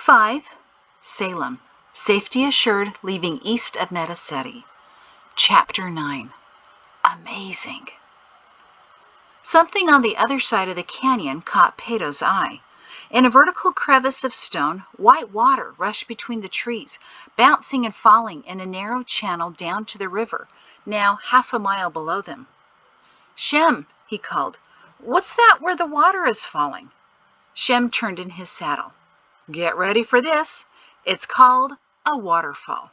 5. Salem. Safety assured, leaving east of Medicetti. Chapter 9. Amazing. Something on the other side of the canyon caught Peto's eye. In a vertical crevice of stone, white water rushed between the trees, bouncing and falling in a narrow channel down to the river, now half a mile below them. "Shem," he called, "what's that where the water is falling?" Shem turned in his saddle. "Get ready for this. It's called a waterfall."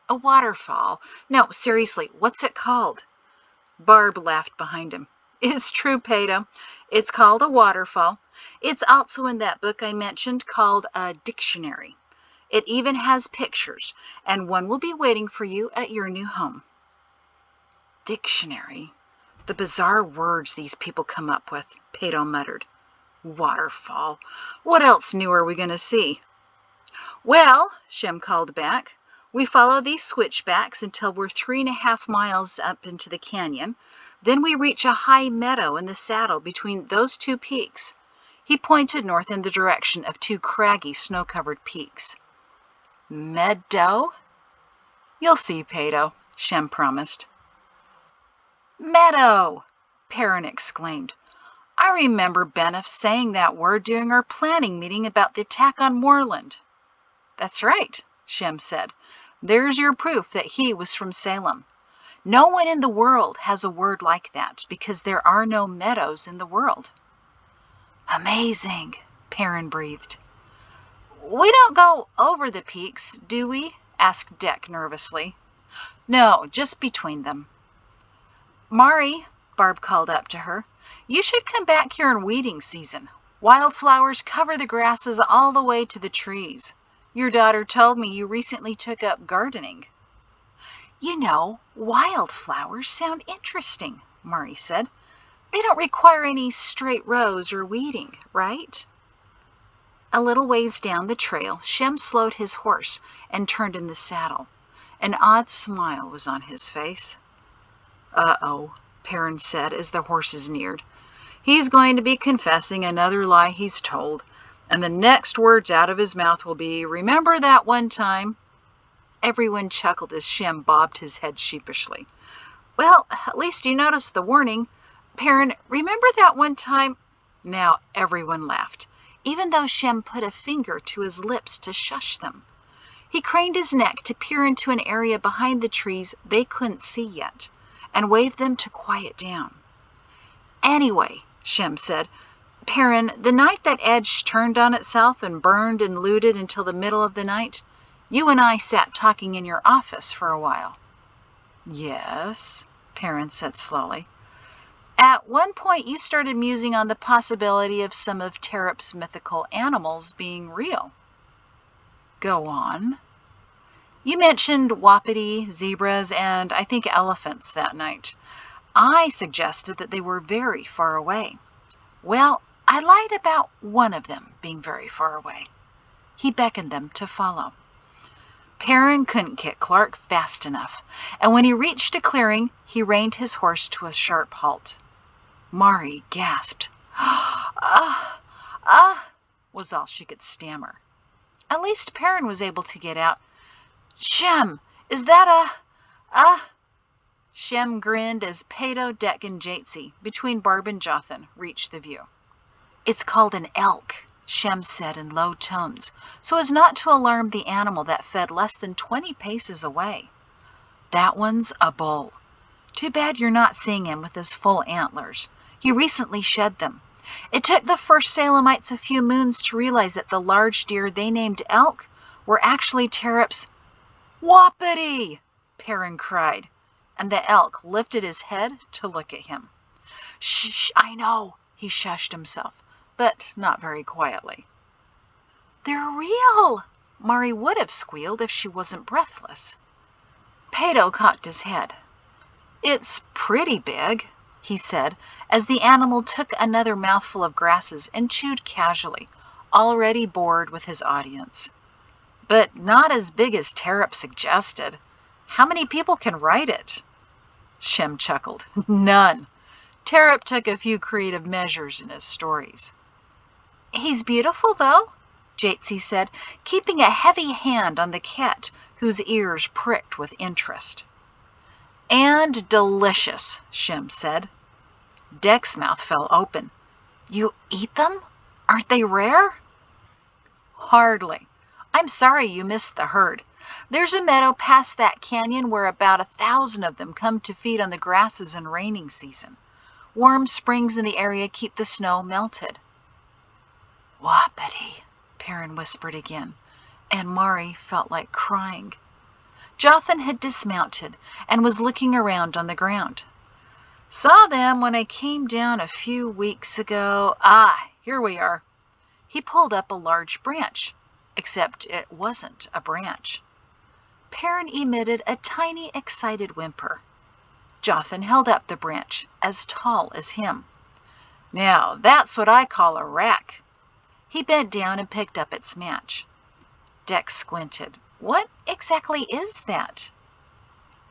"A waterfall? No, seriously, what's it called?" Barb laughed behind him. "It's true, Peto. It's called a waterfall. It's also in that book I mentioned called a dictionary. It even has pictures, and one will be waiting for you at your new home." Dictionary? The bizarre words these people come up with, Peto muttered. Waterfall. What else new are we going to see? "Well," Shem called back, "we follow these switchbacks until we're 3.5 miles up into the canyon. Then we reach a high meadow in the saddle between those two peaks." He pointed north in the direction of 2 craggy, snow-covered peaks. "Meadow?" "You'll see, Peto," Shem promised. "Meadow!" Perrin exclaimed. "I remember Beniff saying that word during our planning meeting about the attack on Moreland." "That's right," Shem said. "There's your proof that he was from Salem. No one in the world has a word like that because there are no meadows in the world." "Amazing," Perrin breathed. "We don't go over the peaks, do we?" asked Dec nervously. "No, just between them." "Mari," Barb called up to her, "you should come back here in weeding season. Wildflowers cover the grasses all the way to the trees. Your daughter told me you recently took up gardening." "You know, wildflowers sound interesting," Mari said. "They don't require any straight rows or weeding, right?" A little ways down the trail, Shem slowed his horse and turned in the saddle. An odd smile was on his face. "Uh-oh," Perrin said as the horses neared. "He's going to be confessing another lie he's told, and the next words out of his mouth will be, 'Remember that one time?'" Everyone chuckled as Shem bobbed his head sheepishly. "Well, at least you noticed the warning. Perrin, remember that one time?" Now everyone laughed, even though Shem put a finger to his lips to shush them. He craned his neck to peer into an area behind the trees they couldn't see yet, and waved them to quiet down. "Anyway," Shem said, "Perrin, the night that edge turned on itself and burned and looted until the middle of the night, you and I sat talking in your office for a while." "Yes," Perrin said slowly. "At one point you started musing on the possibility of some of Terrap's mythical animals being real." "Go on." "You mentioned wapiti, zebras, and I think elephants that night. I suggested that they were very far away. Well, I lied about one of them being very far away." He beckoned them to follow. Perrin couldn't get Clark fast enough, and when he reached a clearing, he reined his horse to a sharp halt. Mari gasped. Was all she could stammer. At least Perrin was able to get out, "Shem, is that a?" Shem grinned as Peto, Dec, and Jatsi, between Barb and Jothan, reached the view. "It's called an elk," Shem said in low tones, so as not to alarm the animal that fed less than 20 paces away. "That one's a bull. Too bad you're not seeing him with his full antlers. He recently shed them. It took the first Salemites a few moons to realize that the large deer they named elk were actually Terrap's—" "Wapiti!" Perrin cried, and the elk lifted his head to look at him. "Shh, I know," he shushed himself, but not very quietly. "They're real!" Mari would have squealed if she wasn't breathless. Peto cocked his head. "It's pretty big," he said, as the animal took another mouthful of grasses and chewed casually, already bored with his audience. "But not as big as Terrap suggested. How many people can ride it?" Shem chuckled. "None. Terrap took a few creative measures in his stories." "He's beautiful, though?" Jatesy said, keeping a heavy hand on the cat whose ears pricked with interest. And delicious, Shem said. Deck's mouth fell open. You eat them? Aren't they rare? Hardly. I'm sorry you missed the herd. There's a meadow past that canyon where about 1,000 of them come to feed on the grasses in raining season. Warm springs in the area keep the snow melted. Wapiti, Perrin whispered again, and Mari felt like crying. Jothan had dismounted and was looking around on the ground. Saw them when I came down a few weeks ago. Ah, here we are. He pulled up a large branch, except it wasn't a branch. Perrin emitted a tiny, excited whimper. Jothan held up the branch, as tall as him. Now, that's what I call a rack. He bent down and picked up its match. Deck squinted. What exactly is that?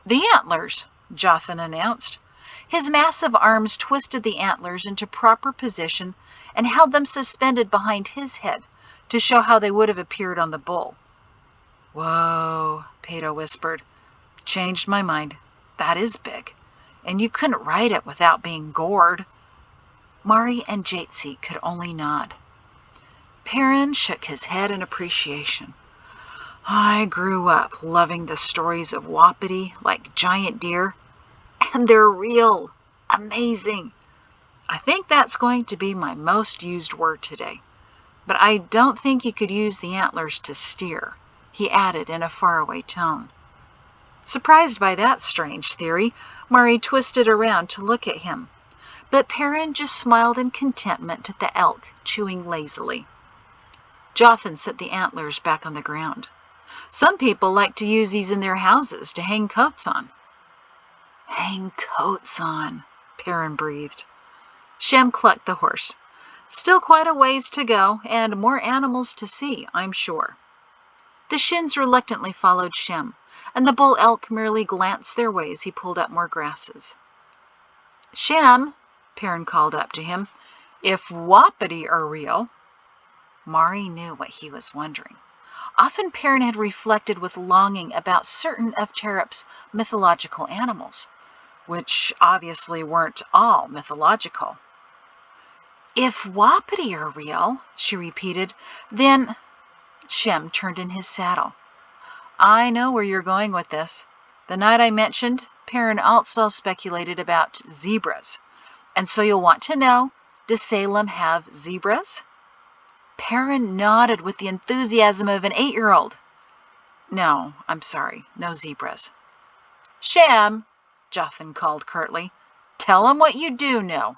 The antlers, Jothan announced. His massive arms twisted the antlers into proper position and held them suspended behind his head to show how they would have appeared on the bull. Whoa, Pato whispered. Changed my mind. That is big. And you couldn't ride it without being gored. Mari and Jatesy could only nod. Perrin shook his head in appreciation. I grew up loving the stories of wapiti like giant deer, and they're real. Amazing. I think that's going to be my most used word today. But I don't think you could use the antlers to steer, he added in a faraway tone. Surprised by that strange theory, Mari twisted around to look at him. But Perrin just smiled in contentment at the elk chewing lazily. Jothan set the antlers back on the ground. Some people like to use these in their houses to hang coats on. Hang coats on, Perrin breathed. Shem clucked the horse. Still quite a ways to go, and more animals to see, I'm sure. The shins reluctantly followed Shem, and the bull elk merely glanced their way as he pulled up more grasses. Shem, Perrin called up to him, if wapiti are real. Mari knew what he was wondering. Often Perrin had reflected with longing about certain of Terep's mythological animals, which obviously weren't all mythological. If wapiti are real, she repeated, then... Shem turned in his saddle. I know where you're going with this. The night I mentioned, Perrin also speculated about zebras. And so you'll want to know, does Salem have zebras? Perrin nodded with the enthusiasm of an 8-year-old. No, I'm sorry, no zebras. Shem, Jothan called curtly, tell him what you do know.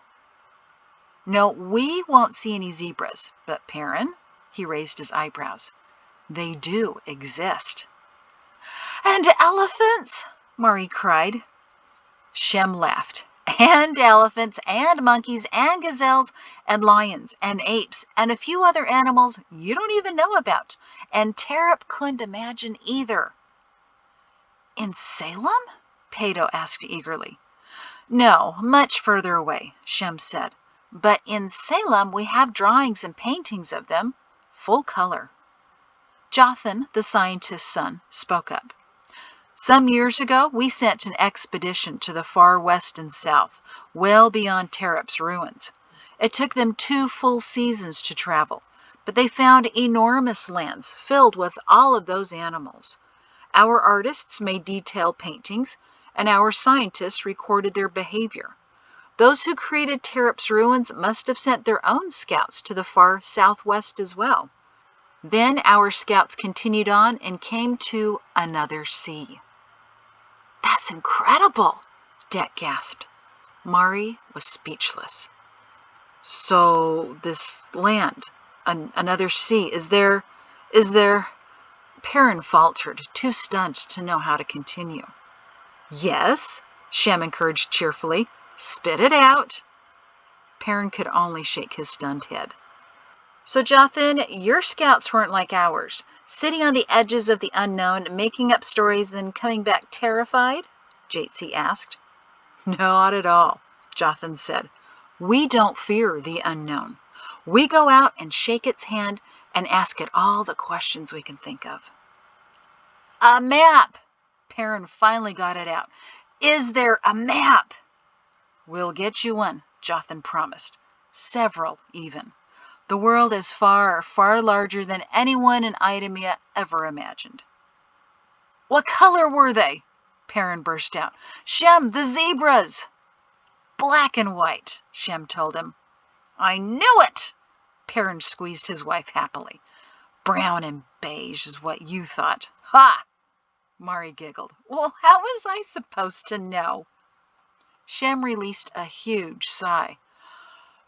No, we won't see any zebras, but Perrin, he raised his eyebrows, they do exist. And elephants, Mari cried. Shem laughed. And elephants, and monkeys, and gazelles, and lions, and apes, and a few other animals you don't even know about, and Terep couldn't imagine either. In Salem? Pato asked eagerly. No, much further away, Shem said. But in Salem we have drawings and paintings of them, full color. Jothan, the scientist's son, spoke up. Some years ago, we sent an expedition to the far west and south, well beyond Terep's ruins. It took them 2 full seasons to travel, but they found enormous lands filled with all of those animals. Our artists made detailed paintings, and our scientists recorded their behavior. Those who created Terep's ruins must have sent their own scouts to the far southwest as well. Then our scouts continued on and came to another sea. That's incredible, Deck gasped. Mari was speechless. So this land, another sea, is there... Perrin faltered, too stunned to know how to continue. Yes, Shem encouraged cheerfully. Spit it out. Perrin could only shake his stunned head. So, Jothan, your scouts weren't like ours, sitting on the edges of the unknown, making up stories, then coming back terrified? Jatesy asked. Not at all, Jothan said. We don't fear the unknown. We go out and shake its hand, and ask it all the questions we can think of. A map! Perrin finally got it out. Is there a map? We'll get you one, Jothan promised. Several, even. The world is far, far larger than anyone in Idemia ever imagined. What color were they? Perrin burst out. Shem, the zebras! Black and white, Shem told him. I knew it! Perrin squeezed his wife happily. Brown and beige is what you thought. Ha! Mari giggled. Well, how was I supposed to know? Shem released a huge sigh.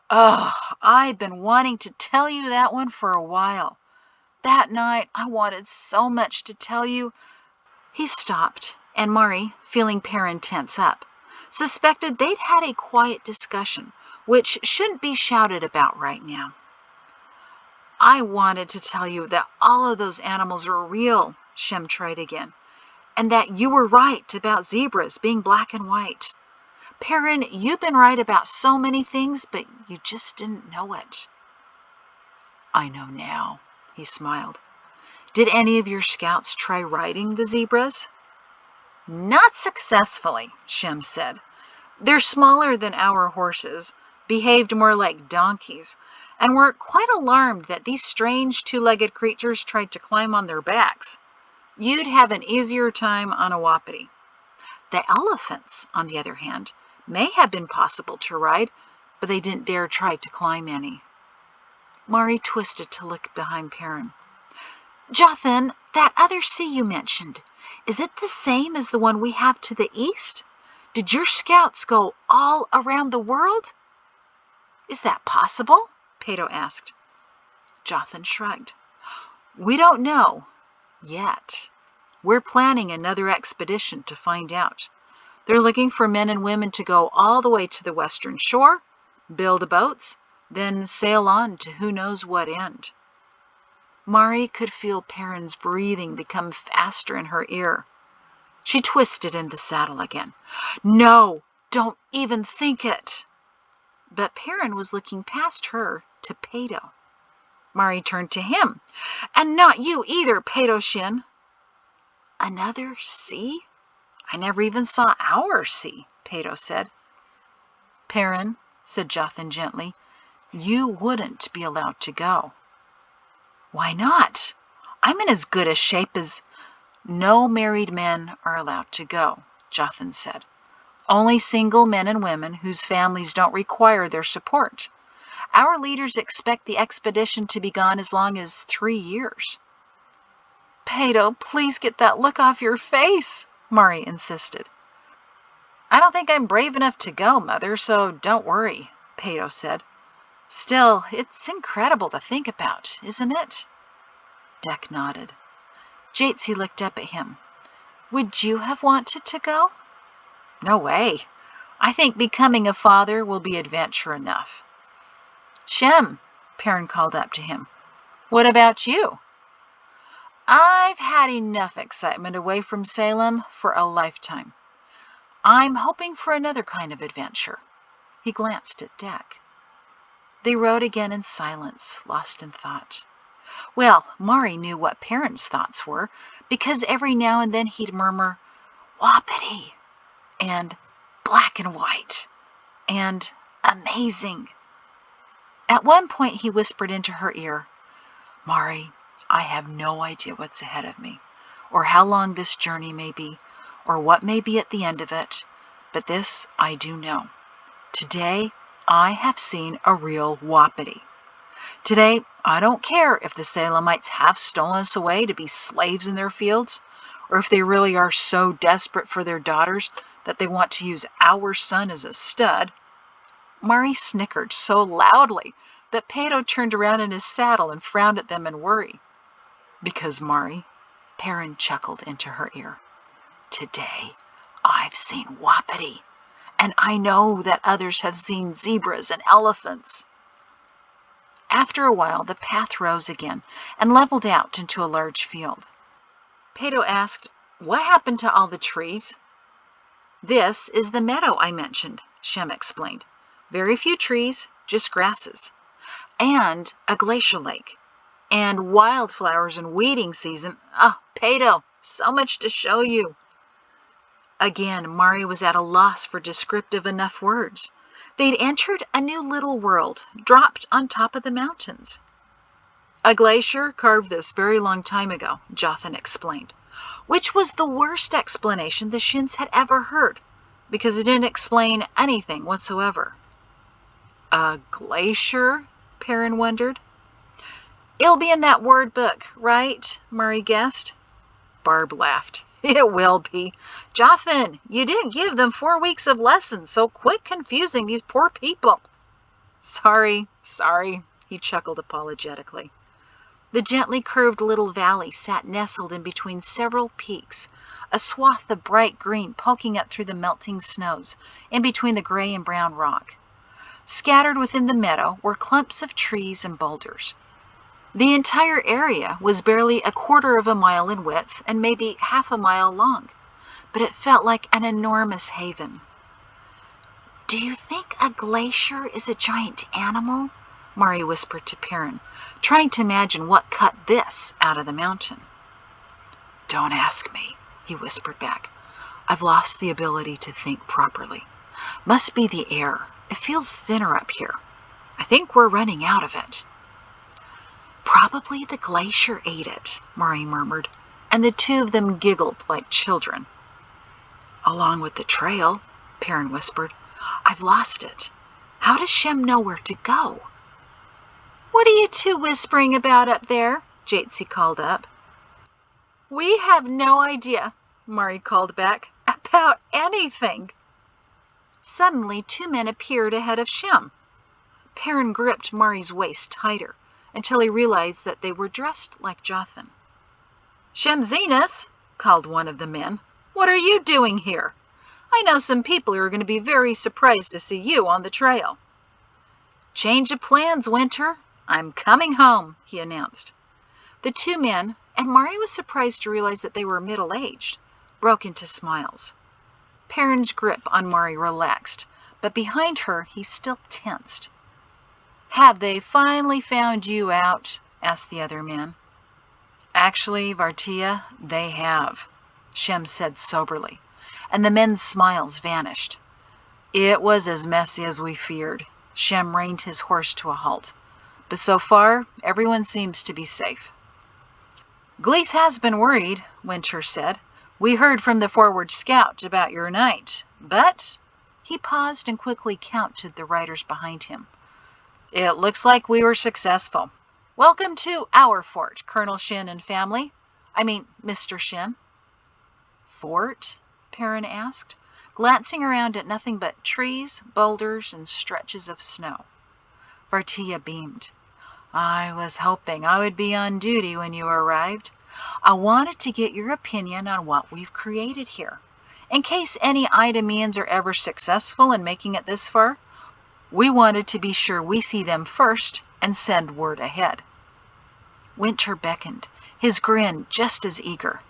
Oh, I've been wanting to tell you that one for a while. That night, I wanted so much to tell you. He stopped, and Mari, feeling Perrin tense up, suspected they'd had a quiet discussion, which shouldn't be shouted about right now. I wanted to tell you that all of those animals are real, Shem tried again, and that you were right about zebras being black and white. Perrin, you've been right about so many things, but you just didn't know it. I know now, he smiled. Did any of your scouts try riding the zebras? Not successfully, Shem said. They're smaller than our horses, behaved more like donkeys, and were quite alarmed that these strange two-legged creatures tried to climb on their backs. You'd have an easier time on a wapiti. The elephants, on the other hand, may have been possible to ride, but they didn't dare try to climb any. Mari twisted to look behind Perrin. Jothan, that other sea you mentioned, is it the same as the one we have to the east? Did your scouts go all around the world? Is that possible? Peto asked. Jothan shrugged. We don't know. Yet. We're planning another expedition to find out. They're looking for men and women to go all the way to the western shore, build boats, then sail on to who knows what end. Mari could feel Perrin's breathing become faster in her ear. She twisted in the saddle again. No, don't even think it. But Perrin was looking past her to Peto. Mari turned to him. And not you either, Peto Shin. Another sea? I never even saw our sea, Peto said. Perrin, said Jothan gently, you wouldn't be allowed to go. Why not? I'm in as good a shape as... No married men are allowed to go, Jothan said. Only single men and women whose families don't require their support. Our leaders expect the expedition to be gone as long as 3 years. Peto, please get that look off your face, Mari insisted. I don't think I'm brave enough to go, Mother, so don't worry, Peto said. Still, it's incredible to think about, isn't it? Deck nodded. Jatesy looked up at him. Would you have wanted to go? No way. I think becoming a father will be adventure enough. Shem, Perrin called up to him. What about you? I've had enough excitement away from Salem for a lifetime. I'm hoping for another kind of adventure. He glanced at Deck. They rode again in silence, lost in thought. Well, Mari knew what Perrin's thoughts were, because every now and then he'd murmur, Wapiti, and black and white, and amazing. At one point he whispered into her ear, Mari, I have no idea what's ahead of me, or how long this journey may be, or what may be at the end of it, but this I do know. Today I have seen a real wapiti. Today, I don't care if the Salemites have stolen us away to be slaves in their fields, or if they really are so desperate for their daughters that they want to use our son as a stud. Mari snickered so loudly that Peto turned around in his saddle and frowned at them in worry. Because, Mari, Perrin chuckled into her ear, today I've seen wapiti, and I know that others have seen zebras and elephants. After a while, the path rose again and leveled out into a large field. Peto asked, What happened to all the trees? This is the meadow I mentioned, Shem explained. Very few trees, just grasses. And a glacial lake. And wildflowers and weeding season. Ah, Pato, so much to show you. Again, Mari was at a loss for descriptive enough words. They'd entered a new little world, dropped on top of the mountains. A glacier carved this very long time ago, Jothan explained, which was the worst explanation the Shins had ever heard, because it didn't explain anything whatsoever. A glacier? Perrin wondered. It'll be in that word book, right? Murray guessed. Barb laughed. It will be. Jothan, you didn't give them 4 weeks of lessons, so quit confusing these poor people. Sorry, he chuckled apologetically. The gently curved little valley sat nestled in between several peaks, a swath of bright green poking up through the melting snows, in between the gray and brown rock. Scattered within the meadow were clumps of trees and boulders. The entire area was barely 1/4 of a mile in width and maybe 1/2 a mile long, but it felt like an enormous haven. Do you think a glacier is a giant animal? Mari whispered to Perrin, trying to imagine what cut this out of the mountain. Don't ask me, he whispered back. I've lost the ability to think properly. Must be the air. It feels thinner up here. I think we're running out of it. Probably the glacier ate it, Mari murmured, and the two of them giggled like children. Along with the trail, Perrin whispered. I've lost it. How does Shem know where to go? What are you two whispering about up there? Jatsi called up. We have no idea, Mari called back, about anything. Suddenly, 2 men appeared ahead of Shem. Perrin gripped Mari's waist tighter until he realized that they were dressed like Jothan. Shemzinas, called one of the men, what are you doing here? I know some people who are going to be very surprised to see you on the trail. Change of plans, Winter. I'm coming home, he announced. The 2 men, and Mari was surprised to realize that they were middle-aged, broke into smiles. Perrin's grip on Mari relaxed, but behind her he still tensed. Have they finally found you out? Asked the other man. Actually, Vartia, they have, Shem said soberly, and the men's smiles vanished. It was as messy as we feared. Shem reined his horse to a halt. But so far, everyone seems to be safe. Gleese has been worried, Winter said. We heard from the forward scout about your night, but... He paused and quickly counted the riders behind him. It looks like we were successful. Welcome to our fort, Colonel Shin and family. I mean, Mr. Shin. Fort? Perrin asked, glancing around at nothing but trees, boulders, and stretches of snow. Vartia beamed. I was hoping I would be on duty when you arrived. I wanted to get your opinion on what we've created here. In case any Idameans are ever successful in making it this far, we wanted to be sure we see them first and send word ahead. Winter beckoned, his grin just as eager.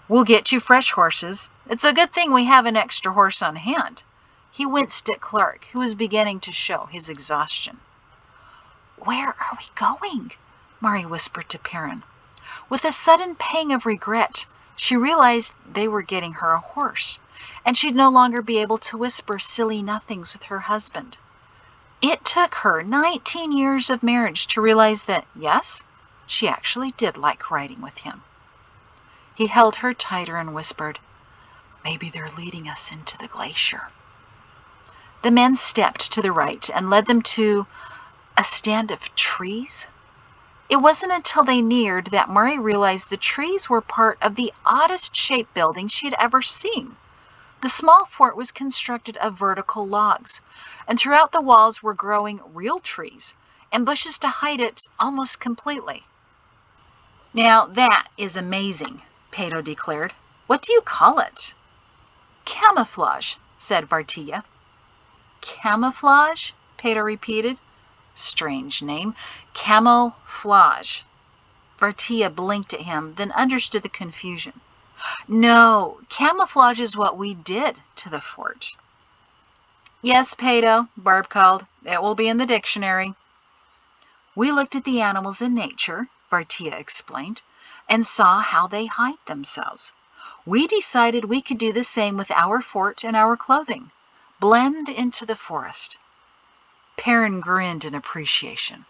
We'll get you fresh horses. It's a good thing we have an extra horse on hand. He winced at Clark, who was beginning to show his exhaustion. Where are we going? Mari whispered to Perrin. With a sudden pang of regret, she realized they were getting her a horse, and she'd no longer be able to whisper silly nothings with her husband. It took her 19 years of marriage to realize that, yes, she actually did like riding with him. He held her tighter and whispered, Maybe they're leading us into the glacier. The men stepped to the right and led them to a stand of trees. It wasn't until they neared that Mari realized the trees were part of the oddest-shaped building she had ever seen. The small fort was constructed of vertical logs, and throughout the walls were growing real trees and bushes to hide it almost completely. Now that is amazing, Pato declared. What do you call it? Camouflage, said Vartia. Camouflage? Pato repeated. Strange name. Camouflage. Vartia blinked at him, then understood the confusion. No, camouflage is what we did to the fort. Yes, Pato, Barb called. It will be in the dictionary. We looked at the animals in nature, Vartia explained, and saw how they hide themselves. We decided we could do the same with our fort and our clothing. Blend into the forest. Perrin grinned in appreciation.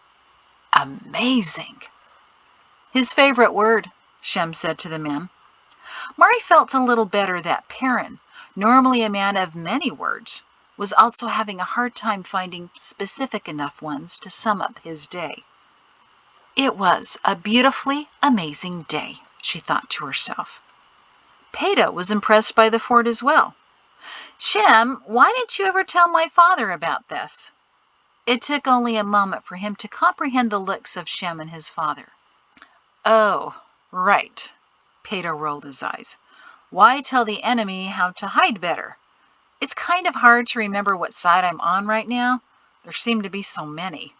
Amazing! His favorite word, Shem said to the men. Mari felt a little better that Perrin, normally a man of many words, was also having a hard time finding specific enough ones to sum up his day. It was a beautifully amazing day, she thought to herself. Peto was impressed by the fort as well. Shem, why didn't you ever tell my father about this? It took only a moment for him to comprehend the looks of Shem and his father. Oh, right. Peto rolled his eyes. Why tell the enemy how to hide better? It's kind of hard to remember what side I'm on right now. There seem to be so many.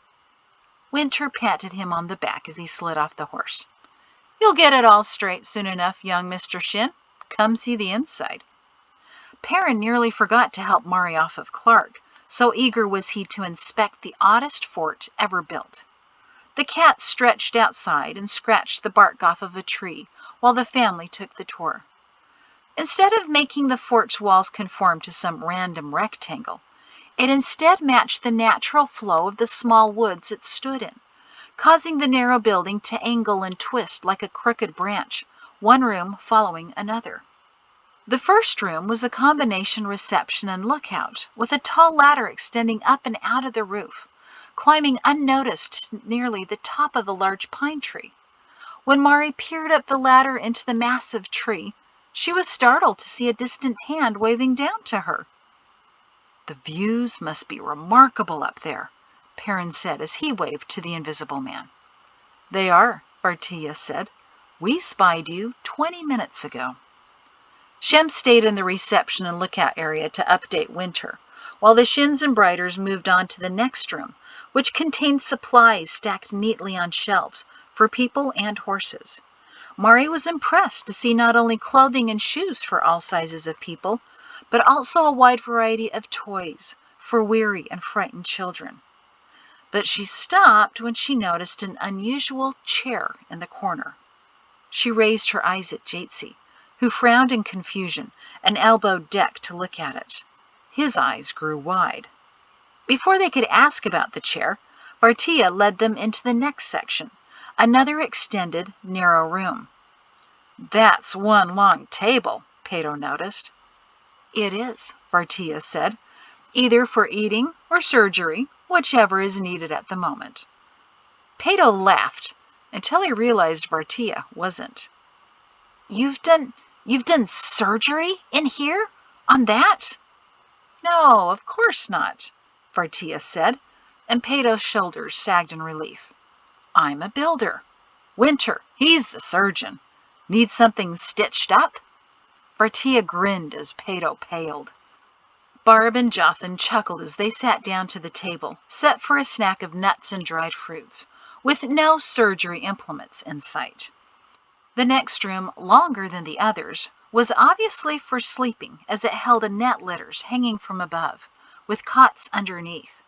Winter patted him on the back as he slid off the horse. You'll get it all straight soon enough, young Mr. Shin. Come see the inside. Perrin nearly forgot to help Mari off of Clark, so eager was he to inspect the oddest fort ever built. The cat stretched outside and scratched the bark off of a tree while the family took the tour. Instead of making the fort's walls conform to some random rectangle, it instead matched the natural flow of the small woods it stood in, causing the narrow building to angle and twist like a crooked branch, one room following another. The first room was a combination reception and lookout, with a tall ladder extending up and out of the roof, climbing unnoticed to nearly the top of a large pine tree. When Mari peered up the ladder into the massive tree, she was startled to see a distant hand waving down to her. The views must be remarkable up there, Perrin said as he waved to the invisible man. They are, Vartia said. We spied you 20 minutes ago. Shem stayed in the reception and lookout area to update Winter, while the Shins and Briders moved on to the next room, which contained supplies stacked neatly on shelves for people and horses. Mari was impressed to see not only clothing and shoes for all sizes of people, but also a wide variety of toys for weary and frightened children. But she stopped when she noticed an unusual chair in the corner. She raised her eyes at Jatsi, who frowned in confusion and elbowed Deck to look at it. His eyes grew wide. Before they could ask about the chair, Vartia led them into the next section, another extended, narrow room. That's one long table, Peto noticed. It is, Vartia said, either for eating or surgery, whichever is needed at the moment. Peto laughed until he realized Vartia wasn't. You've done surgery in here? On that? No, of course not, Vartia said, and Peto's shoulders sagged in relief. I'm a builder. Winter, he's the surgeon. Need something stitched up? Vartia grinned as Peto paled. Barb and Jothan chuckled as they sat down to the table, set for a snack of nuts and dried fruits, with no surgery implements in sight. The next room, longer than the others, was obviously for sleeping, as it held a net litters hanging from above, with cots underneath.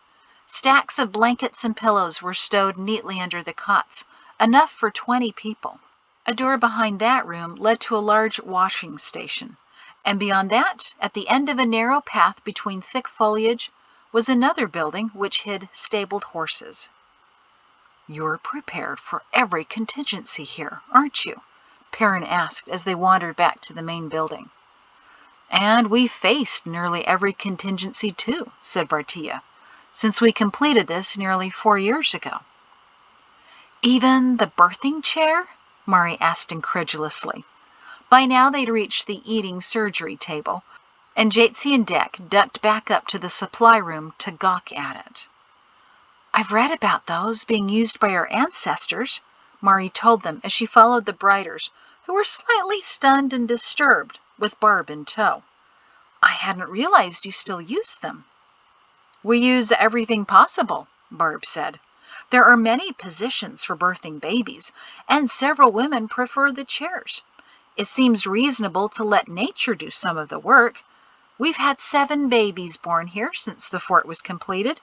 Stacks of blankets and pillows were stowed neatly under the cots, enough for 20 people. A door behind that room led to a large washing station, and beyond that, at the end of a narrow path between thick foliage, was another building which hid stabled horses. You're prepared for every contingency here, aren't you? Perrin asked as they wandered back to the main building. And we faced nearly every contingency too, said Vartia, since we completed this nearly 4 years ago. Even the birthing chair? Mari asked incredulously. By now they'd reached the eating surgery table, and Jatsi and Deck ducked back up to the supply room to gawk at it. I've read about those being used by our ancestors, Mari told them as she followed the Briders, who were slightly stunned and disturbed, with Barb in tow. I hadn't realized you still used them. We use everything possible, Barb said. There are many positions for birthing babies, and several women prefer the chairs. It seems reasonable to let nature do some of the work. We've had 7 babies born here since the fort was completed.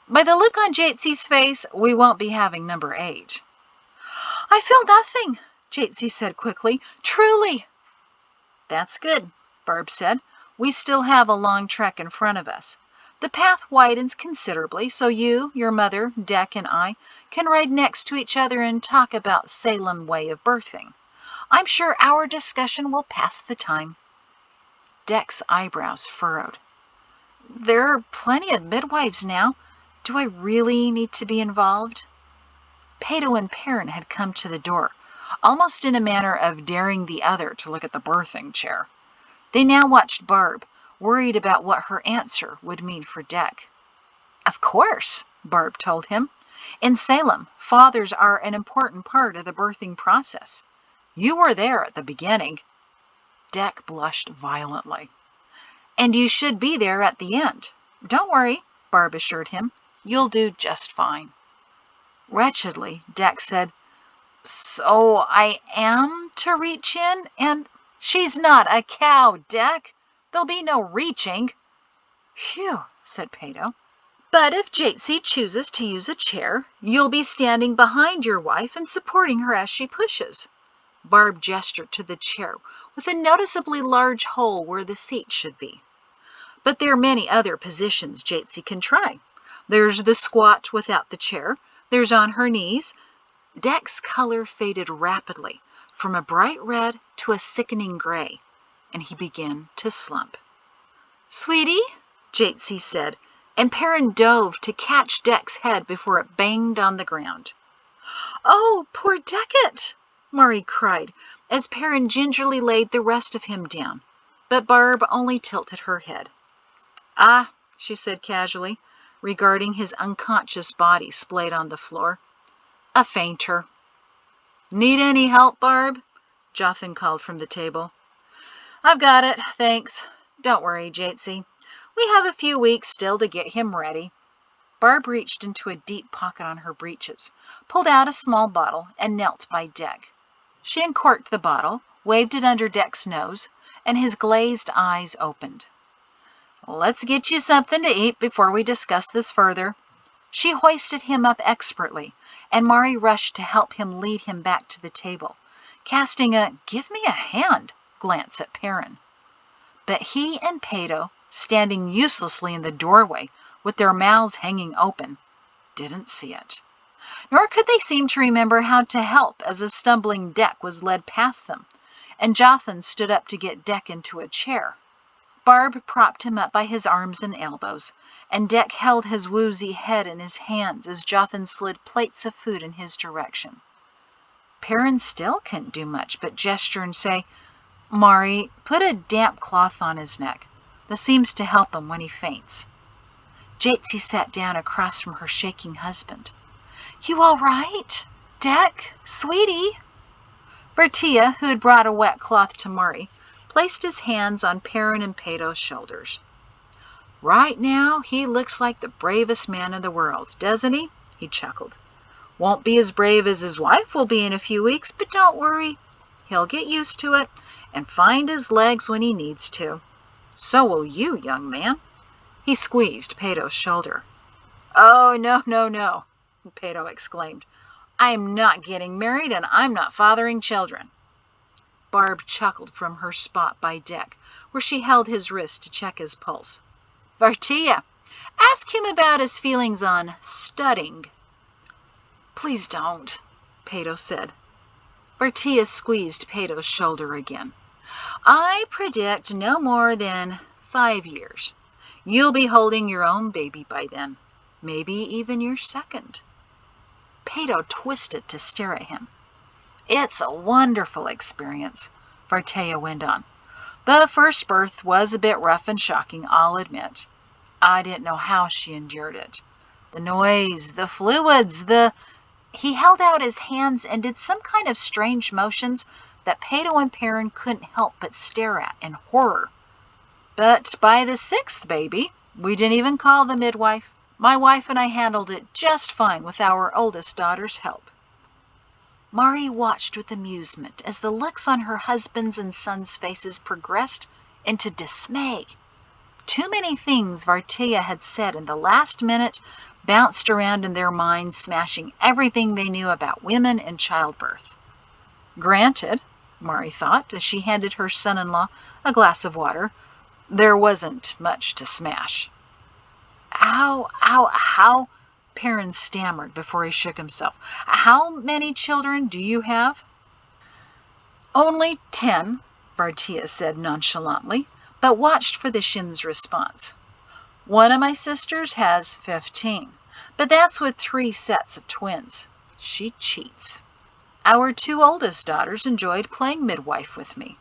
By the look on Jatsi's face, we won't be having number 8. I feel nothing, Jatesy said quickly. Truly. That's good, Barb said. We still have a long trek in front of us. The path widens considerably, so you, your mother, Dec, and I can ride next to each other and talk about Salem way of birthing. I'm sure our discussion will pass the time. Dec's eyebrows furrowed. There are plenty of midwives now. Do I really need to be involved? Pato and Perrin had come to the door, almost in a manner of daring the other to look at the birthing chair. They now watched Barb, worried about what her answer would mean for Dec. Of course, Barb told him. In Salem, fathers are an important part of the birthing process. You were there at the beginning. Dec blushed violently. And you should be there at the end. Don't worry, Barb assured him. You'll do just fine. Wretchedly, Dec said, So I am to reach in and... She's not a cow, Dec. There'll be no reaching. Phew, said Pato. But if Jatesy chooses to use a chair, you'll be standing behind your wife and supporting her as she pushes. Barb gestured to the chair with a noticeably large hole where the seat should be. But there are many other positions Jatesy can try. There's the squat without the chair. There's on her knees. Dec's color faded rapidly, from a bright red to a sickening gray, and he began to slump. Sweetie, Jatesy said, and Perrin dove to catch Dec's head before it banged on the ground. Oh, poor Deckett, Maury cried, as Perrin gingerly laid the rest of him down, but Barb only tilted her head. Ah, she said casually, regarding his unconscious body splayed on the floor. A fainter. Need any help, Barb? Jothan called from the table. I've got it, thanks. Don't worry, Jatesy. We have a few weeks still to get him ready. Barb reached into a deep pocket on her breeches, pulled out a small bottle, and knelt by Dec. She uncorked the bottle, waved it under Dec's nose, and his glazed eyes opened. Let's get you something to eat before we discuss this further. She hoisted him up expertly, and Maury rushed to help him lead him back to the table, casting a "give me a hand" glance at Perrin. But he and Pato, standing uselessly in the doorway with their mouths hanging open, didn't see it. Nor could they seem to remember how to help as a stumbling Dec was led past them, and Jothan stood up to get Dec into a chair. Barb propped him up by his arms and elbows, and Dec held his woozy head in his hands as Jothan slid plates of food in his direction. Perrin still couldn't do much but gesture and say, Maury, put a damp cloth on his neck. This seems to help him when he faints. Jatesy sat down across from her shaking husband. You all right? Dec, sweetie? Bertia, who had brought a wet cloth to Maury, placed his hands on Perrin and Pato's shoulders. Right now, he looks like the bravest man in the world, doesn't he? He chuckled. Won't be as brave as his wife will be in a few weeks, but don't worry. He'll get used to it and find his legs when he needs to. So will you, young man. He squeezed Pato's shoulder. Oh, no, no, no, Pato exclaimed. I'm not getting married and I'm not fathering children. Barb chuckled from her spot by Dec, where she held his wrist to check his pulse. Vartia, ask him about his feelings on studying. Please don't, Pato said. Vartia squeezed Pato's shoulder again. I predict no more than 5 years. You'll be holding your own baby by then, maybe even your second. Pato twisted to stare at him. It's a wonderful experience, Vartia went on. The first birth was a bit rough and shocking, I'll admit. I didn't know how she endured it. The noise, the fluids, He held out his hands and did some kind of strange motions that Pato and Perrin couldn't help but stare at in horror. But by the 6th baby, we didn't even call the midwife. My wife and I handled it just fine with our oldest daughter's help. Maury watched with amusement as the looks on her husband's and son's faces progressed into dismay. Too many things Vartea had said in the last minute bounced around in their minds, smashing everything they knew about women and childbirth. Granted, Mari thought as she handed her son-in-law a glass of water, there wasn't much to smash. How, Perrin stammered before he shook himself. How many children do you have? Only 10, Vartea said nonchalantly, but watched for the Shin's response. One of my sisters has 15, but that's with 3 sets of twins. She cheats. Our 2 oldest daughters enjoyed playing midwife with me.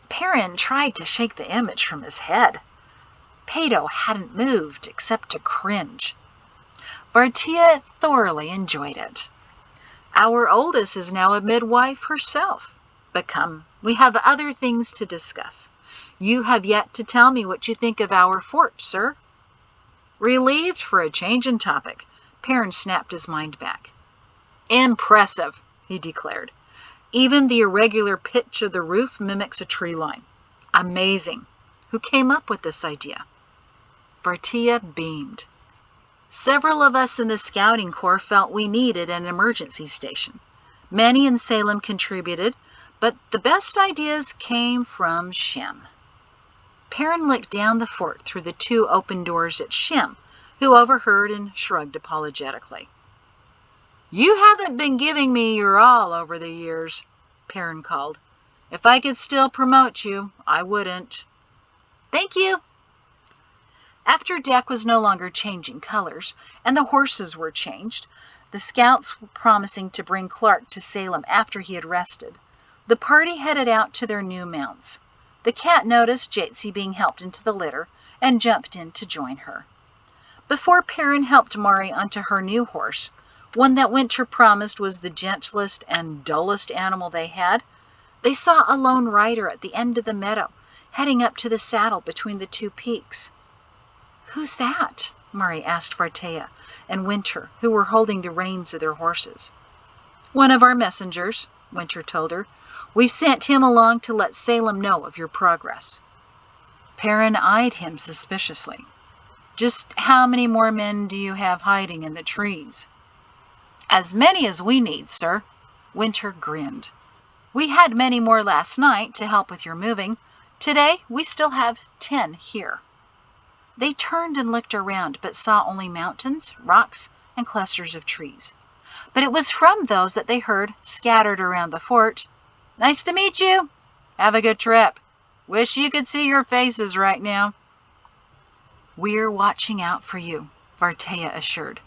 Perrin tried to shake the image from his head. Pato hadn't moved except to cringe. Vartea thoroughly enjoyed it. Our oldest is now a midwife herself. But come, we have other things to discuss. You have yet to tell me what you think of our fort, sir. Relieved for a change in topic, Perrin snapped his mind back. Impressive, he declared. Even the irregular pitch of the roof mimics a tree line. Amazing. Who came up with this idea? Vartea beamed. Several of us in the Scouting Corps felt we needed an emergency station. Many in Salem contributed, but the best ideas came from Shem. Perrin looked down the fort through the 2 open doors at Shem, who overheard and shrugged apologetically. You haven't been giving me your all over the years, Perrin called. If I could still promote you, I wouldn't. Thank you. After Deck was no longer changing colors, and the horses were changed, the scouts promising to bring Clark to Salem after he had rested, the party headed out to their new mounts. The cat noticed Jatesy being helped into the litter and jumped in to join her. Before Perrin helped Mari onto her new horse, one that Winter promised was the gentlest and dullest animal they had, they saw a lone rider at the end of the meadow, heading up to the saddle between the 2 peaks. Who's that? Mari asked Vartea and Winter, who were holding the reins of their horses. One of our messengers, Winter told her. We've sent him along to let Salem know of your progress. Perrin eyed him suspiciously. Just how many more men do you have hiding in the trees? As many as we need, sir. Winter grinned. We had many more last night to help with your moving. Today, we still have 10 here. They turned and looked around, but saw only mountains, rocks, and clusters of trees. But it was from those that they heard, scattered around the fort, Nice to meet you. Have a good trip. Wish you could see your faces right now. We're watching out for you, Vartea assured.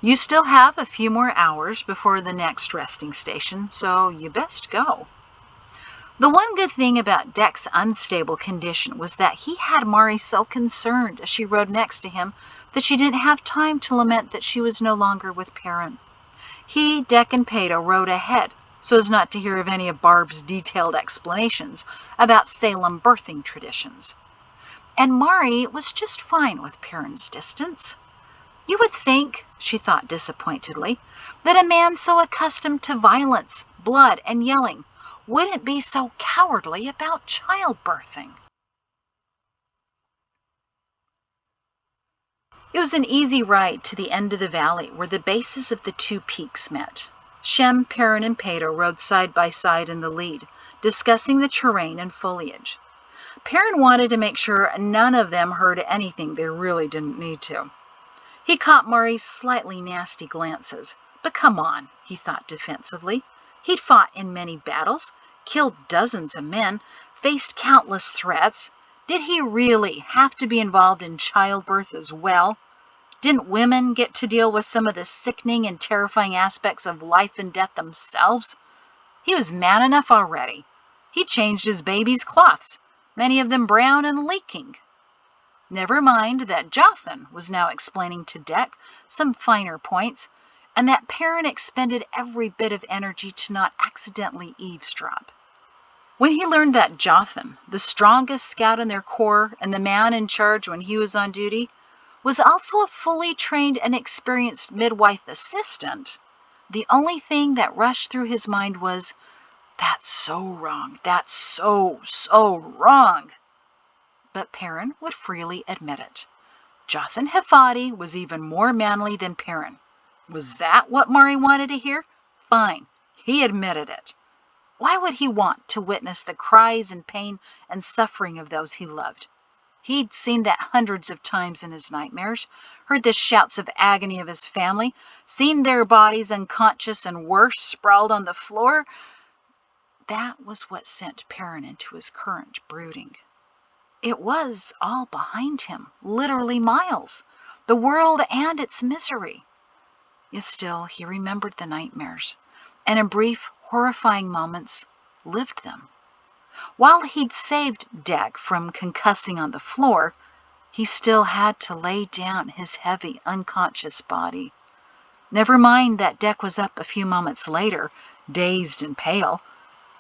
You still have a few more hours before the next resting station, so you best go. The one good thing about Deck's unstable condition was that he had Mari so concerned as she rode next to him that she didn't have time to lament that she was no longer with Perrin. He, Deck, and Pato rode ahead so as not to hear of any of Barb's detailed explanations about Salem birthing traditions. And Mari was just fine with Perrin's distance. You would think, she thought disappointedly, that a man so accustomed to violence, blood, and yelling wouldn't be so cowardly about childbirthing. It was an easy ride to the end of the valley where the bases of the 2 peaks met. Shem, Perrin, and Pato rode side by side in the lead, discussing the terrain and foliage. Perrin wanted to make sure none of them heard anything they really didn't need to. He caught Mari's slightly nasty glances. But come on, he thought defensively. He'd fought in many battles, killed dozens of men, faced countless threats. Did he really have to be involved in childbirth as well? Didn't women get to deal with some of the sickening and terrifying aspects of life and death themselves? He was man enough already. He changed his baby's cloths, many of them brown and leaking. Never mind that Jothan was now explaining to Deck some finer points, and that Perrin expended every bit of energy to not accidentally eavesdrop. When he learned that Jothan, the strongest scout in their corps and the man in charge when he was on duty, was also a fully trained and experienced midwife assistant, the only thing that rushed through his mind was, that's so wrong, that's so wrong. but Perrin would freely admit it. Jothan Heffadi was even more manly than Perrin. Was that what Mari wanted to hear? Fine, he admitted it. Why would he want to witness the cries and pain and suffering of those he loved? He'd seen that hundreds of times in his nightmares, heard the shouts of agony of his family, seen their bodies unconscious and worse, sprawled on the floor. That was what sent Perrin into his current brooding. It was all behind him, literally miles, the world and its misery. Yet still he remembered the nightmares, and in brief, horrifying moments, lived them. While he'd saved Deck from concussing on the floor, he still had to lay down his heavy, unconscious body. Never mind that Deck was up a few moments later, dazed and pale.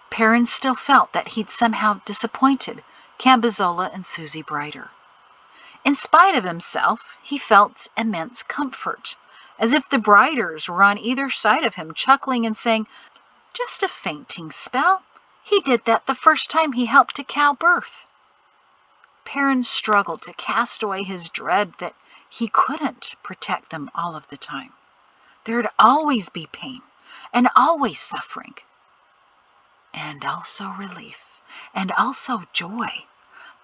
Perrin still felt that he'd somehow disappointed Cambazola and Susie Brighter. In spite of himself, he felt immense comfort, as if the Brighters were on either side of him, chuckling and saying, "Just a fainting spell. He did that the first time he helped a cow birth." Perrin struggled to cast away his dread that he couldn't protect them all of the time. There'd always be pain, and always suffering. And also relief, and also joy.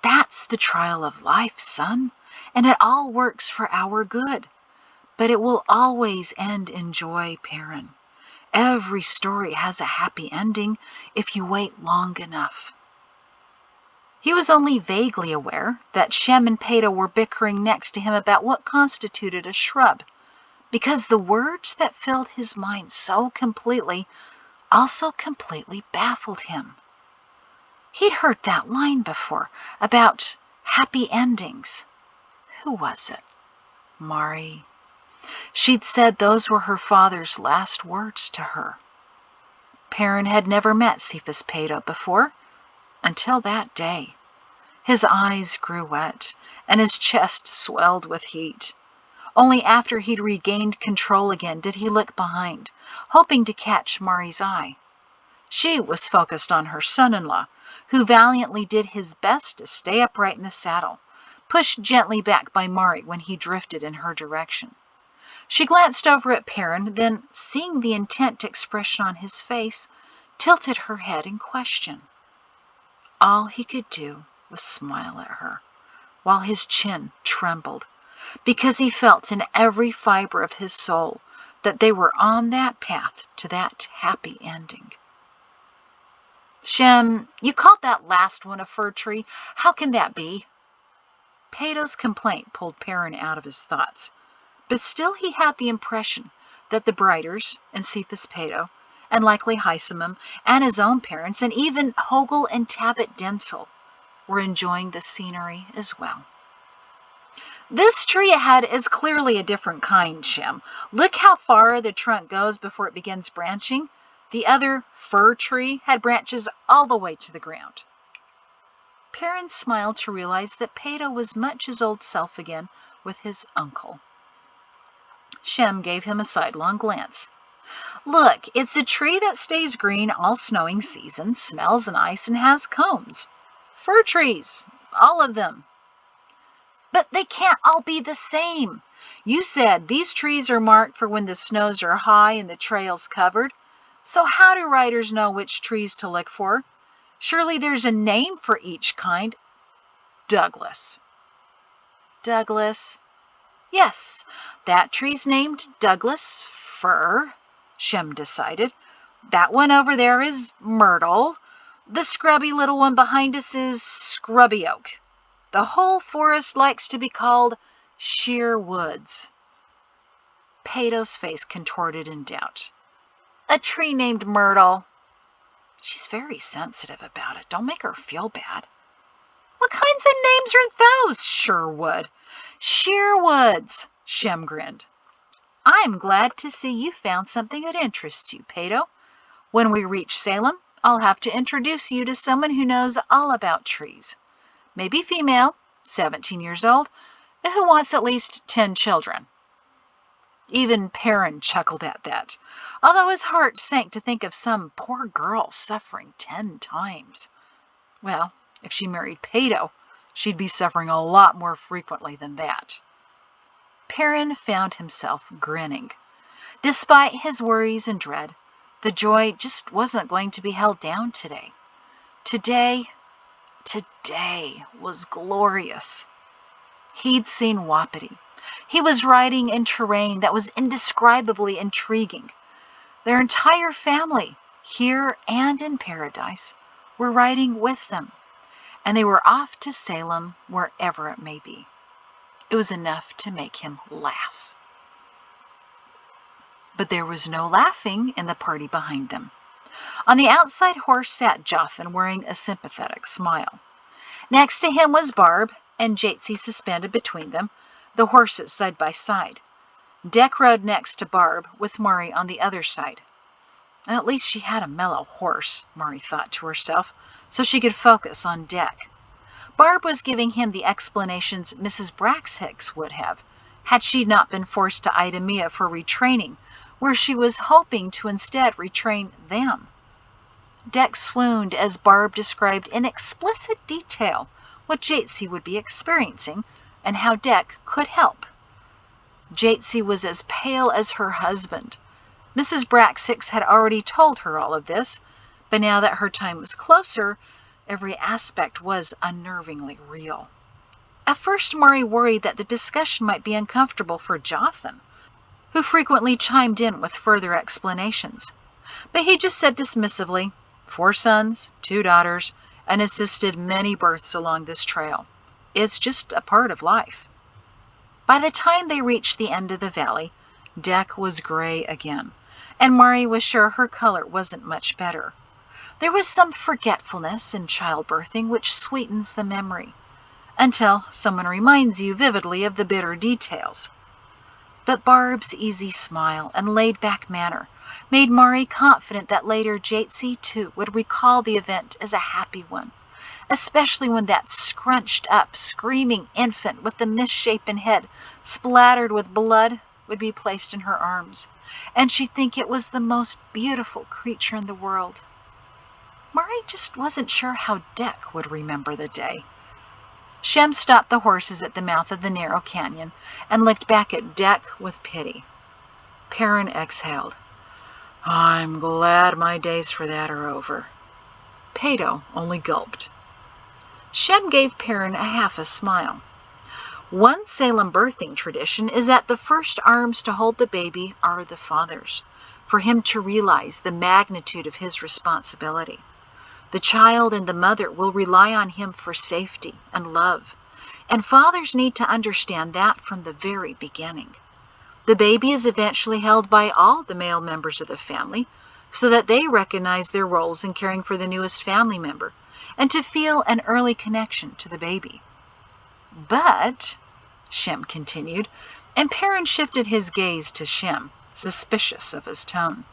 That's the trial of life, son, and it all works for our good. But it will always end in joy, Perrin. Every story has a happy ending if you wait long enough. He was only vaguely aware that Shem and Peto were bickering next to him about what constituted a shrub, because the words that filled his mind so completely also completely baffled him. He'd heard that line before about happy endings. Who was it? Mari. She'd said those were her father's last words to her. Perrin had never met Cephas Peto before, until that day. His eyes grew wet, and his chest swelled with heat. Only after he'd regained control again did he look behind, hoping to catch Mari's eye. She was focused on her son-in-law, who valiantly did his best to stay upright in the saddle, pushed gently back by Mari when he drifted in her direction. She glanced over at Perrin, then, seeing the intent expression on his face, tilted her head in question. All he could do was smile at her, while his chin trembled, because he felt in every fiber of his soul that they were on that path to that happy ending. "Shem, you called that last one a fir tree. How can that be?" Peto's complaint pulled Perrin out of his thoughts, but still he had the impression that the Brighters and Cephas Peto, and likely Hysamum, and his own parents, and even Hogel and Tabit Densel, were enjoying the scenery as well. "This tree ahead is clearly a different kind, Shem. Look how far the trunk goes before it begins branching. The other fir tree had branches all the way to the ground." Perrin smiled to realize that Peto was much his old self again with his uncle. Shem gave him a sidelong glance. "Look, it's a tree that stays green all snowing season, smells nice, and has cones. Fir trees, all of them." "But they can't all be the same. You said these trees are marked for when the snows are high and the trails covered. So how do riders know which trees to look for? Surely there's a name for each kind." "Douglas." "Douglas?" "Yes, that tree's named Douglas fir," Shem decided. "That one over there is myrtle. The scrubby little one behind us is scrubby oak. The whole forest likes to be called sheer woods." Peto's face contorted in doubt. "A tree named Myrtle." "She's very sensitive about it. Don't make her feel bad." "What kinds of names are those, Sherwood?" "Sheerwoods," Shem grinned. "I'm glad to see you found something that interests you, Peto. When we reach Salem, I'll have to introduce you to someone who knows all about trees. Maybe female, 17 years old, who wants at least 10 children." Even Perrin chuckled at that, although his heart sank to think of some poor girl suffering 10 times. Well, if she married Peto, She'd be suffering a lot more frequently than that. Perrin found himself grinning. Despite his worries and dread, the joy just wasn't going to be held down today. Today was glorious. He'd seen Wapiti. He was riding in terrain that was indescribably intriguing. Their entire family, here and in paradise, were riding with them, and they were off to Salem, wherever it may be. It was enough to make him laugh. But there was no laughing in the party behind them. On the outside horse sat Jothan, wearing a sympathetic smile. Next to him was Barb, and Jatesy suspended between them, the horses side by side. Dec rode next to Barb, with Mari on the other side. At least she had a mellow horse, Mari thought to herself, so she could focus on Dec. Barb was giving him the explanations Mrs. Braxhicks would have, had she not been forced to Idemia for retraining, where she was hoping to instead retrain them. Dec swooned as Barb described in explicit detail what Jatesy would be experiencing and how Dec could help. Jatesy was as pale as her husband. Mrs. Braxhicks had already told her all of this, but now that her time was closer, every aspect was unnervingly real. At first, Mari worried that the discussion might be uncomfortable for Jothan, who frequently chimed in with further explanations. But he just said dismissively, 4 sons, 2 daughters, and assisted many births along this trail. It's just a part of life. By the time they reached the end of the valley, Dec was gray again, and Mari was sure her color wasn't much better. There was some forgetfulness in childbirthing which sweetens the memory, until someone reminds you vividly of the bitter details. But Barb's easy smile and laid-back manner made Mari confident that later Jatesy, too, would recall the event as a happy one, especially when that scrunched-up, screaming infant with the misshapen head splattered with blood would be placed in her arms, and she'd think it was the most beautiful creature in the world. Mari just wasn't sure how Dec would remember the day. Shem stopped the horses at the mouth of the narrow canyon and looked back at Dec with pity. Perrin exhaled. I'm glad my days for that are over. Pato only gulped. Shem gave Perrin half a smile. One Salem birthing tradition is that the first arms to hold the baby are the father's, for him to realize the magnitude of his responsibility. The child and the mother will rely on him for safety and love, and fathers need to understand that from the very beginning. The baby is eventually held by all the male members of the family, so that they recognize their roles in caring for the newest family member, and to feel an early connection to the baby. But, Shem continued, and Perrin shifted his gaze to Shem, suspicious of his tone.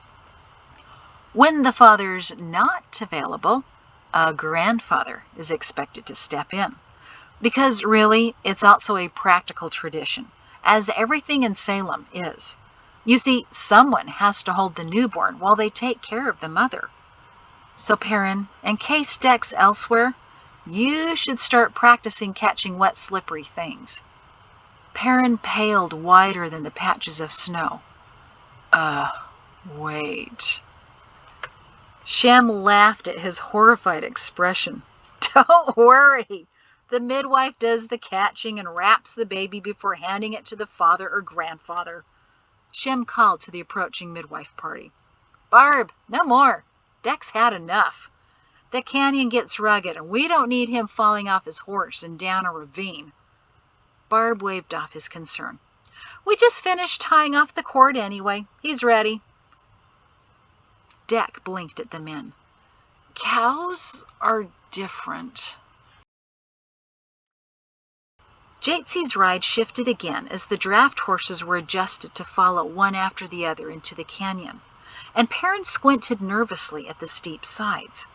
When the father's not available, a grandfather is expected to step in. Because really, it's also a practical tradition, as everything in Salem is. You see, someone has to hold the newborn while they take care of the mother. So Perrin, in case Dec's elsewhere, you should start practicing catching wet, slippery things. Perrin paled whiter than the patches of snow. Wait. Shem laughed at his horrified expression. Don't worry. The midwife does the catching and wraps the baby before handing it to the father or grandfather. Shem called to the approaching midwife party. Barb, no more. Dec's had enough. The canyon gets rugged, and we don't need him falling off his horse and down a ravine. Barb waved off his concern. We just finished tying off the cord anyway. He's ready. Dec blinked at the men. Cows are different. Jatesy's ride shifted again as the draft horses were adjusted to follow one after the other into the canyon, and Perrin squinted nervously at the steep sides.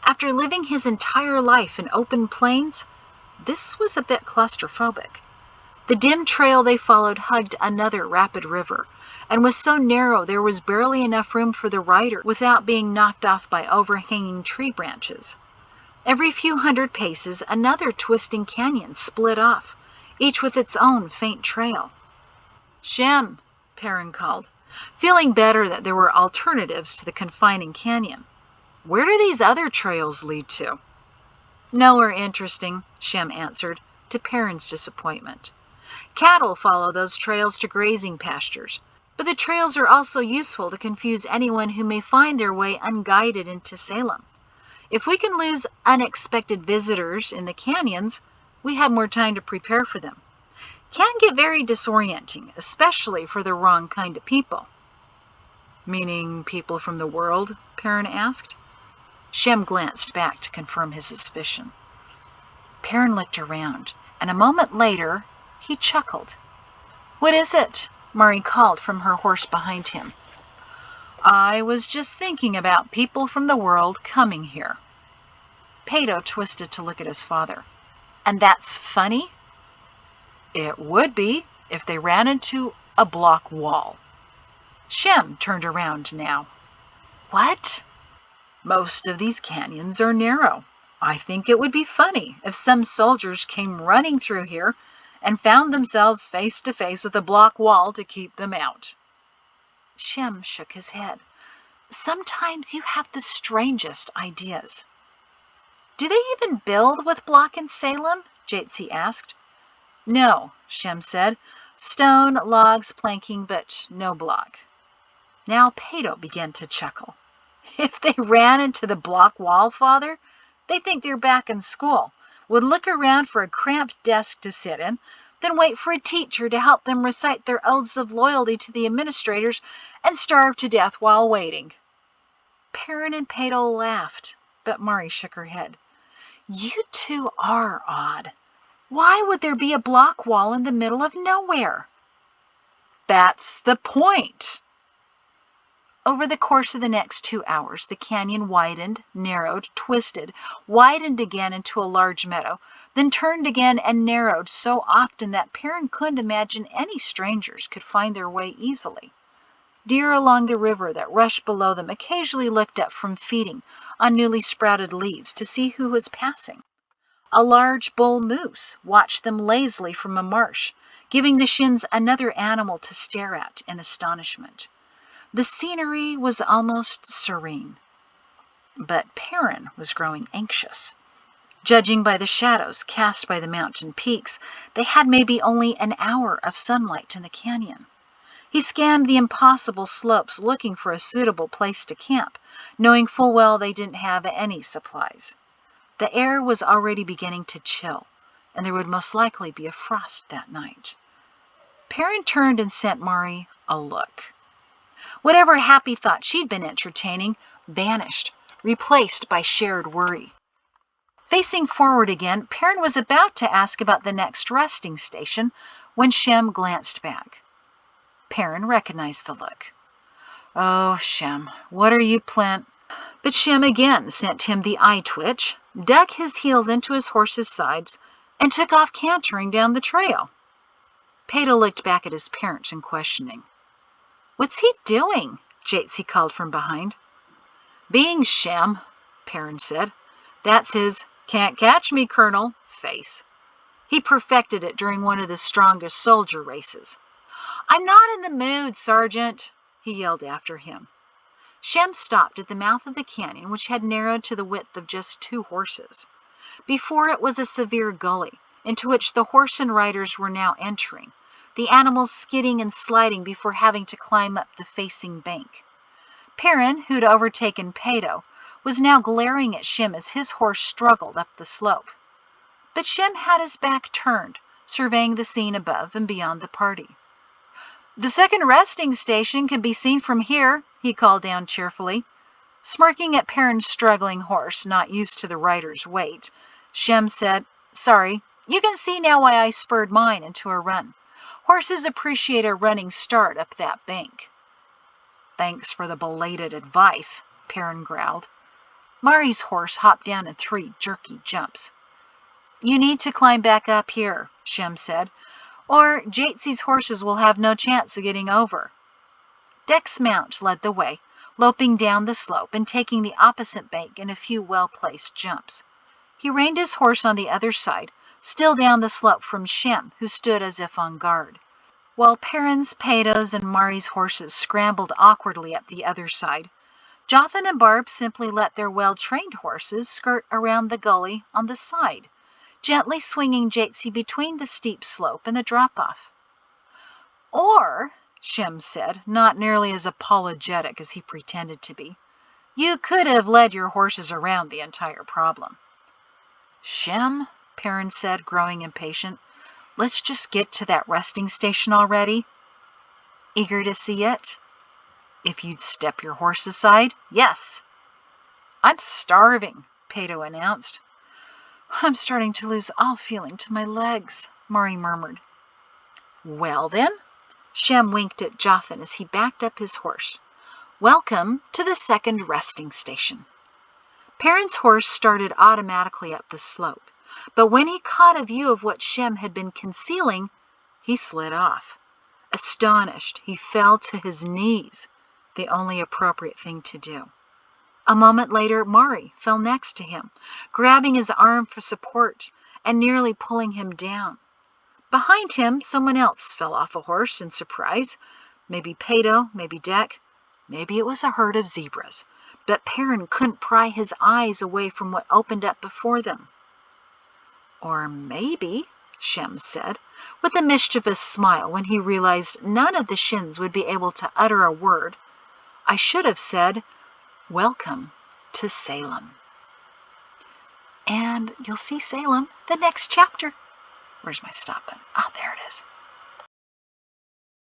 After living his entire life in open plains, this was a bit claustrophobic. The dim trail they followed hugged another rapid river, and was so narrow there was barely enough room for the rider without being knocked off by overhanging tree branches. Every few hundred paces, another twisting canyon split off, each with its own faint trail. "Shem," Perrin called, feeling better that there were alternatives to the confining canyon. "Where do these other trails lead to?" "Nowhere interesting," Shem answered, to Perrin's disappointment. "Cattle follow those trails to grazing pastures, but the trails are also useful to confuse anyone who may find their way unguided into Salem. If we can lose unexpected visitors in the canyons, we have more time to prepare for them. Can get very disorienting, especially for the wrong kind of people." "Meaning people from the world?" Perrin asked. Shem glanced back to confirm his suspicion. Perrin looked around, and a moment later, he chuckled. "What is it?" Mari called from her horse behind him. "I was just thinking about people from the world coming here." Pato twisted to look at his father. "And that's funny?" "It would be if they ran into a block wall." Shem turned around now. "What?" "Most of these canyons are narrow. I think it would be funny if some soldiers came running through here and found themselves face to face with a block wall to keep them out." Shem shook his head. "Sometimes you have the strangest ideas." "Do they even build with block in Salem?" Jatsi asked. "No," Shem said. "Stone, logs, planking, but no block." Now Pato began to chuckle. "If they ran into the block wall, Father, they think they're back in school, would look around for a cramped desk to sit in, then wait for a teacher to help them recite their oaths of loyalty to the administrators, and starve to death while waiting." Perrin and Pato laughed, but Mari shook her head. "You two are odd. Why would there be a block wall in the middle of nowhere?" "That's the point." Over the course of the next 2 hours, the canyon widened, narrowed, twisted, widened again into a large meadow, then turned again and narrowed so often that Perrin couldn't imagine any strangers could find their way easily. Deer along the river that rushed below them occasionally looked up from feeding on newly sprouted leaves to see who was passing. A large bull moose watched them lazily from a marsh, giving the Shins another animal to stare at in astonishment. The scenery was almost serene, but Perrin was growing anxious. Judging by the shadows cast by the mountain peaks, they had maybe only an hour of sunlight in the canyon. He scanned the impossible slopes looking for a suitable place to camp, knowing full well they didn't have any supplies. The air was already beginning to chill, and there would most likely be a frost that night. Perrin turned and sent Mari a look. Whatever happy thought she'd been entertaining vanished, replaced by shared worry. Facing forward again, Perrin was about to ask about the next resting station when Shem glanced back. Perrin recognized the look. "Oh, Shem, what are you But Shem again sent him the eye twitch, dug his heels into his horse's sides, and took off cantering down the trail. Pato looked back at his parents in questioning. "What's he doing?" Jatsi called from behind. "Being Shem," Perrin said. "That's his 'can't catch me, Colonel' face. He perfected it during one of the strongest soldier races." "I'm not in the mood, Sergeant," he yelled after him. Shem stopped at the mouth of the canyon, which had narrowed to the width of just 2 horses. Before it was a severe gully, into which the horse and riders were now entering, the animals skidding and sliding before having to climb up the facing bank. Perrin, who'd overtaken Pato, was now glaring at Shem as his horse struggled up the slope. But Shem had his back turned, surveying the scene above and beyond the party. "The second resting station can be seen from here," he called down cheerfully. Smirking at Perrin's struggling horse, not used to the rider's weight, Shem said, "Sorry, you can see now why I spurred mine into a run. Horses appreciate a running start up that bank." "Thanks for the belated advice," Perrin growled. Mari's horse hopped down in 3 jerky jumps. "You need to climb back up here," Shem said, "or Jatsi's horses will have no chance of getting over." Deck's mount led the way, loping down the slope and taking the opposite bank in a few well-placed jumps. He reined his horse on the other side, still down the slope from Shem, who stood as if on guard, while Perrin's, Peto's, and Mari's horses scrambled awkwardly up the other side. Jothan and Barb simply let their well-trained horses skirt around the gully on the side, gently swinging Jatesy between the steep slope and the drop-off. Or, Shem said, not nearly as apologetic as he pretended to be, you could have led your horses around the entire problem. Shem, Perrin said, growing impatient, let's just get to that resting station already. Eager to see it? If you'd step your horse aside, yes. I'm starving, Peto announced. I'm starting to lose all feeling to my legs, Mari murmured. Well then, Shem winked at Jothan as he backed up his horse. Welcome to the second resting station. Perrin's horse started automatically up the slope, but when he caught a view of what Shem had been concealing, he slid off. Astonished, he fell to his knees, the only appropriate thing to do. A moment later, Mari fell next to him, grabbing his arm for support and nearly pulling him down. Behind him, someone else fell off a horse in surprise. Maybe Peto, maybe Deck, maybe it was a herd of zebras. But Perrin couldn't pry his eyes away from what opened up before them. Or maybe, Shem said, with a mischievous smile when he realized none of the shins would be able to utter a word, I should have said, welcome to Salem. And you'll see Salem the next chapter. Where's my stop button? Oh, there it is.